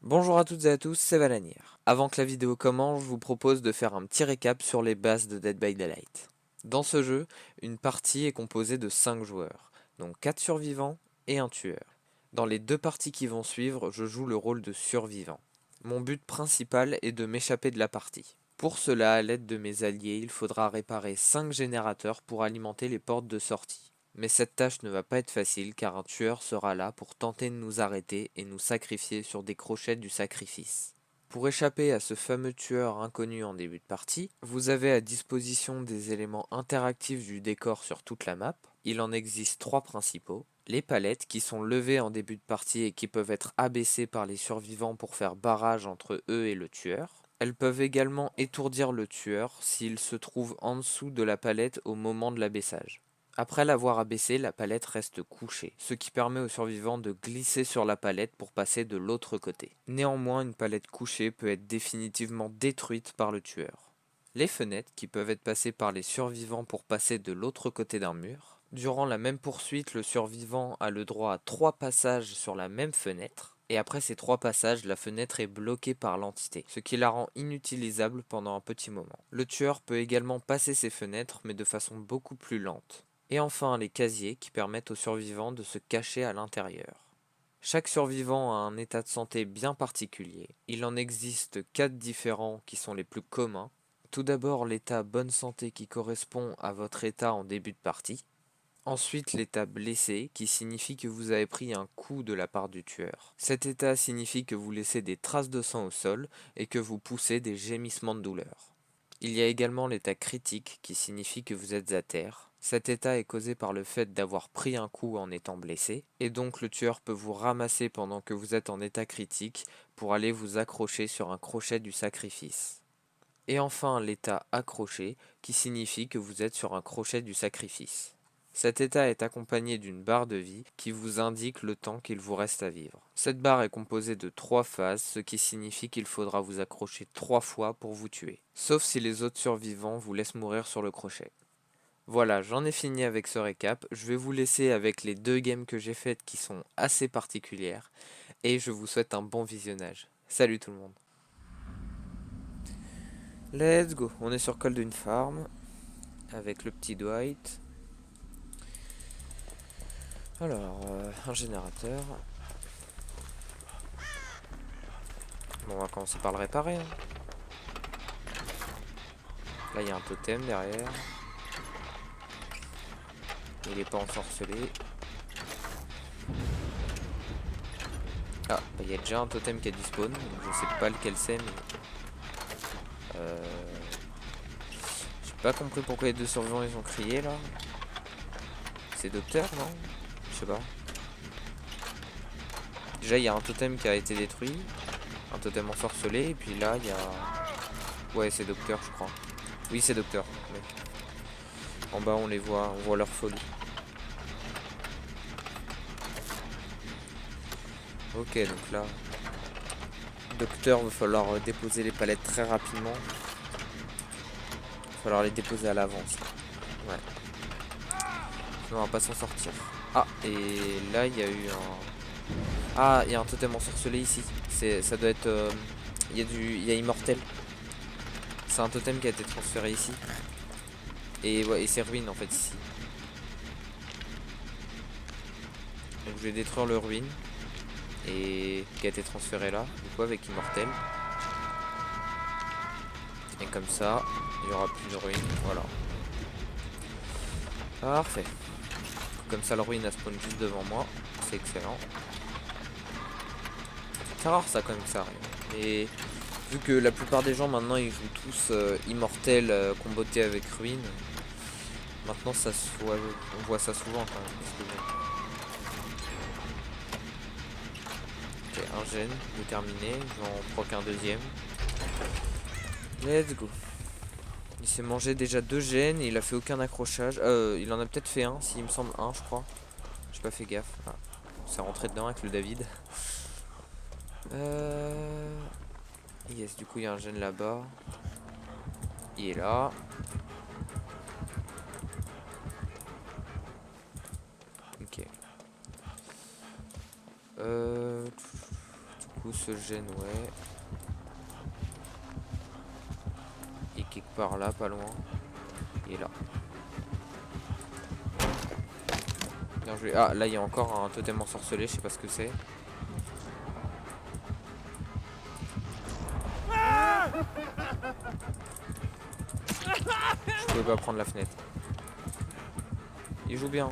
Bonjour à toutes et à tous, c'est Valanir. Avant que la vidéo commence, je vous propose de faire un petit récap sur les bases de Dead by Daylight. Dans ce jeu, une partie est composée de 5 joueurs, donc 4 survivants et un tueur. Dans les deux parties qui vont suivre, je joue le rôle de survivant. Mon but principal est de m'échapper de la partie. Pour cela, à l'aide de mes alliés, il faudra réparer 5 générateurs pour alimenter les portes de sortie. Mais cette tâche ne va pas être facile car un tueur sera là pour tenter de nous arrêter et nous sacrifier sur des crochets du sacrifice. Pour échapper à ce fameux tueur inconnu en début de partie, vous avez à disposition des éléments interactifs du décor sur toute la map. Il en existe 3 principaux. Les palettes qui sont levées en début de partie et qui peuvent être abaissées par les survivants pour faire barrage entre eux et le tueur. Elles peuvent également étourdir le tueur s'il se trouve en dessous de la palette au moment de l'abaissage. Après l'avoir abaissée, la palette reste couchée, ce qui permet aux survivants de glisser sur la palette pour passer de l'autre côté. Néanmoins, une palette couchée peut être définitivement détruite par le tueur. Les fenêtres, qui peuvent être passées par les survivants pour passer de l'autre côté d'un mur. Durant la même poursuite, le survivant a le droit à 3 passages sur la même fenêtre. Et après ces 3 passages, la fenêtre est bloquée par l'entité, ce qui la rend inutilisable pendant un petit moment. Le tueur peut également passer ces fenêtres, mais de façon beaucoup plus lente. Et enfin les casiers qui permettent aux survivants de se cacher à l'intérieur. Chaque survivant a un état de santé bien particulier. Il en existe 4 différents qui sont les plus communs. Tout d'abord l'état bonne santé qui correspond à votre état en début de partie. Ensuite l'état blessé qui signifie que vous avez pris un coup de la part du tueur. Cet état signifie que vous laissez des traces de sang au sol et que vous poussez des gémissements de douleur. Il y a également l'état critique qui signifie que vous êtes à terre. Cet état est causé par le fait d'avoir pris un coup en étant blessé, et donc le tueur peut vous ramasser pendant que vous êtes en état critique pour aller vous accrocher sur un crochet du sacrifice. Et enfin l'état accroché qui signifie que vous êtes sur un crochet du sacrifice. Cet état est accompagné d'une barre de vie qui vous indique le temps qu'il vous reste à vivre. Cette barre est composée de 3 phases, ce qui signifie qu'il faudra vous accrocher 3 fois pour vous tuer. Sauf si les autres survivants vous laissent mourir sur le crochet. Voilà, j'en ai fini avec ce récap. Je vais vous laisser avec les 2 games que j'ai faites qui sont assez particulières. Et je vous souhaite un bon visionnage. Salut tout le monde. Let's go. On est sur Cold Farm avec le petit Dwight. Alors, un générateur. Bon, on va commencer par le réparer. Hein. Là, il y a un totem derrière. Il est pas ensorcelé. Ah, bah, il y a déjà un totem qui a dispawn. Donc je sais pas lequel c'est, mais... J'ai pas compris pourquoi les 2 survivants ils ont crié là. C'est docteur, non? Je sais pas. Déjà, il y a un totem qui a été détruit. Un totem ensorcelé. Et puis là, il y a... Ouais, c'est docteur, je crois. Oui, c'est docteur. Ouais. En bas, on les voit. On voit leur folie. Ok, donc là... Docteur, va falloir déposer les palettes très rapidement. Va falloir les déposer à l'avance. Ouais. Sinon, on va pas s'en sortir. Ah, et là, il y a eu un... Ah, il y a un totem ensorcelé ici. Ça doit être... Il y a Immortel. C'est un totem qui a été transféré ici. Et ouais, et c'est ruine en fait ici. Donc je vais détruire le ruine. Et qui a été transféré là. Du coup avec Immortel. Et comme ça, il n'y aura plus de ruine. Voilà. Parfait. Comme ça le ruine a spawn juste devant moi. C'est excellent. C'est rare ça quand même que ça arrive. Et vu que la plupart des gens maintenant ils jouent tous Immortel comboté avec ruine. Maintenant ça se voit, on voit ça souvent quand même. Parce que bon. Ok, un gène de terminé, j'en proc un deuxième. Let's go. Il s'est mangé déjà 2 gènes et il a fait aucun accrochage. Il en a peut-être fait un, s'il me semble un je crois. J'ai pas fait gaffe. Ah, c'est rentré dedans avec le David. Yes, du coup il y a un gène là-bas. Il est là. Ok. coup ce gène, ouais. Et quelque part là, pas loin. Il est là. Bien joué. Ah, là il y a encore un totem ensorcelé, je sais pas ce que c'est. Je pouvais pas prendre la fenêtre. Il joue bien.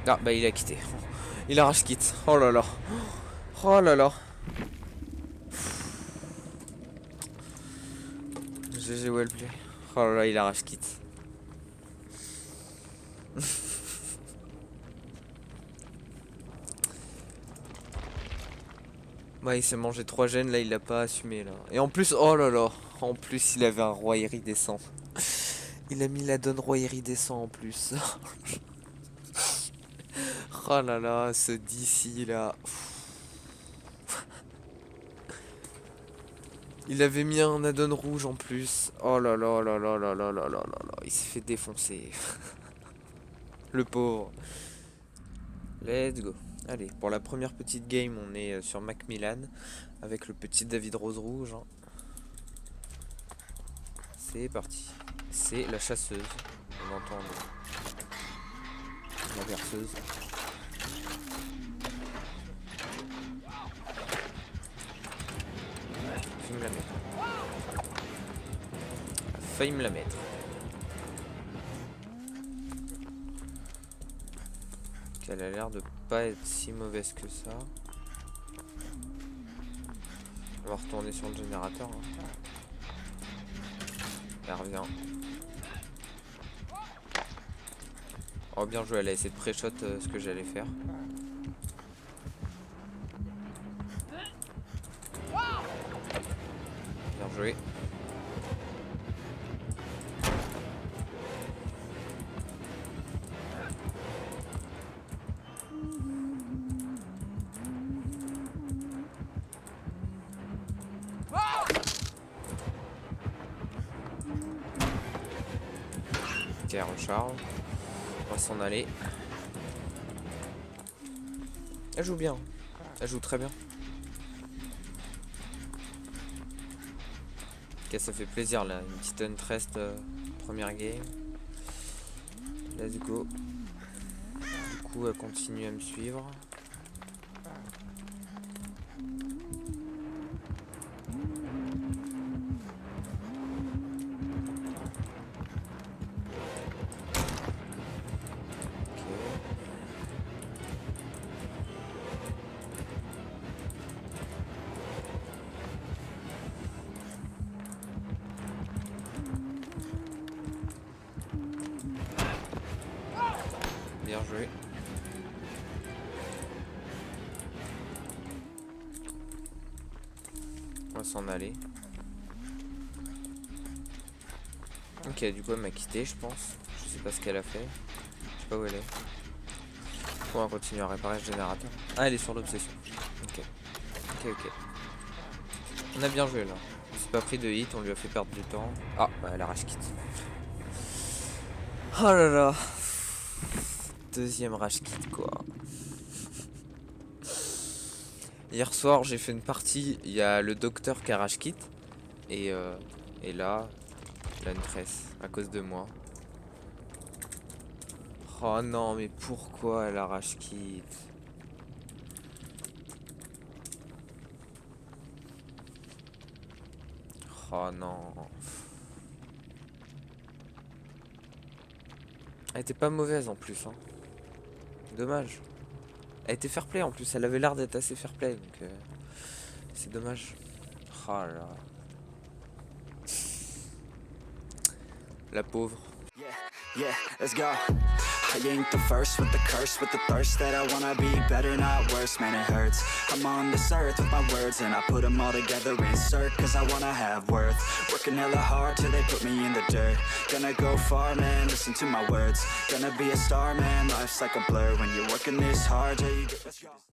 Ah bah il a quitté. Il a rage quitte. Oh là là. Oh là là. GG wellplay. Oh là là, il a rage quitte. Ouais, il s'est mangé 3 gènes, là il l'a pas assumé là. Et en plus, oh là là. En plus il avait un roi iridescent. Il a mis la donne roi iridescent en plus. Oh là là, ce DC là. Il avait mis un addon rouge en plus. Oh là là là là là là là là là là. Il s'est fait défoncer. Le pauvre. Let's go. Allez, pour la première petite game, on est sur Macmillan avec le petit David Rose rouge. C'est parti. C'est la chasseuse. On entend la berceuse. Failli me la mettre. Failli me la mettre. Elle a l'air de pas être si mauvaise que ça. On va retourner sur le générateur. Elle revient. Oh bien joué, elle a essayé de pré-shot ce que j'allais faire. Bien joué. Ok, recharge. On va s'en aller. Elle joue bien. Elle joue très bien. Ok, ça fait plaisir là. Une petite Huntress première game. Let's go. Du coup, elle continue à me suivre. Bien joué. On va s'en aller. Ok, du coup elle m'a quitté je pense. Je sais pas ce qu'elle a fait. Je sais pas où elle est. On va continuer à réparer le générateur. Ah, elle est sur l'obsession. Ok. Ok, ok. On a bien joué là. On s'est pas pris de hit, on lui a fait perdre du temps. Ah, bah elle a rage quitte. Oh là là. Deuxième rage quitte quoi. Hier soir j'ai fait une partie, il y a le docteur qui a rage quitte. Et là, la Huntress, à cause de moi. Oh non, mais pourquoi elle a rage quitte? Oh non. Elle était pas mauvaise en plus, hein. Dommage. Elle était fair play en plus, elle avait l'air d'être assez fair play, donc c'est dommage. Oh là là. La pauvre. Yeah, let's go. I ain't the first with the curse, with the thirst that I wanna be better, not worse, man it hurts. I'm on this earth with my words and I put them all together, insert, cause I wanna have worth. Working hella hard till they put me in the dirt. Gonna go far, man, listen to my words. Gonna be a star, man, life's like a blur. When you're working this hard, yeah, you get